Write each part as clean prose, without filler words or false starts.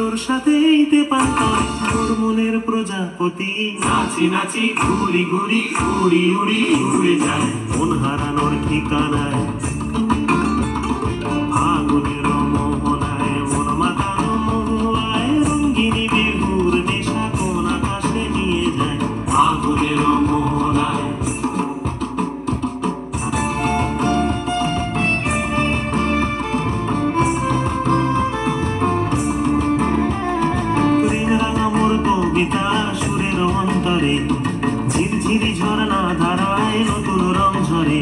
তোর সাথে এইতে পারতাম তোর মনের প্রজাপতি নাচে নাচি নাচি ঘুরি ঘুরি উড়ি উড়ি উড়ে যায় মন হারানোর ঠিকানায় ফাগুনের মোহনায় মন মাতানো মহুয়ায় রঙ্গিনী বিহুর নেশা কোন আকাশে নিয়ে যায় ফাগুনের মোহনায় কবিতা সুরের অন্তরে ঝিরঝিরি ঝরনা ধারায় নতুন রং ঝরে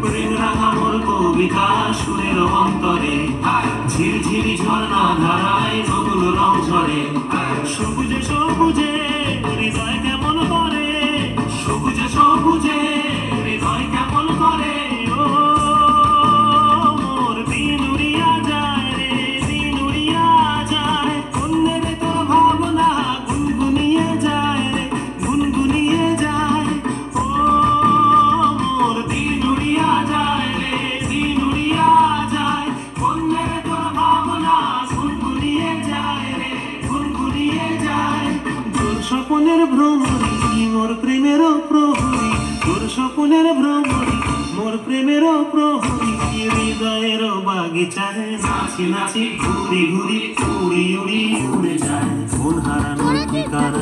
প্রেম রাঙা মোর কবিতা সুরের অন্তরে ঝিরঝিরি ঝরনা ধারায় নতুন রং ঝরে সবুজে সবুজে হৃদয় কেমন করে সবুজে সবুজে হৃদয় কেমন করে ও মোর দিন উড়িয়া যায় রে দিন উড়িয়া যায় অন্যের তোর ভাবনা গুনগুনিয়ে যায় রে গুনগুনিয়ে যায় ও মোর দিন উড়িয়া যায় রে দিন উড়িয়া যায় অন্যের তোর ভাবনা গুনগুনিয়ে যায় রে গুনগুনিয়ে যায় তোর স্বপ্নের ভ্রমরি মোর প্রেমের প্রহরী তোর স্বপ্নের ভ্রমরি মোর প্রেমের প্রহরী হৃদয়ের বাগিচায় নাচি নাচি ঘুরি ঘুরি উড়ি উড়ি উড়ে যায় মন হারানোর ঠিকানা।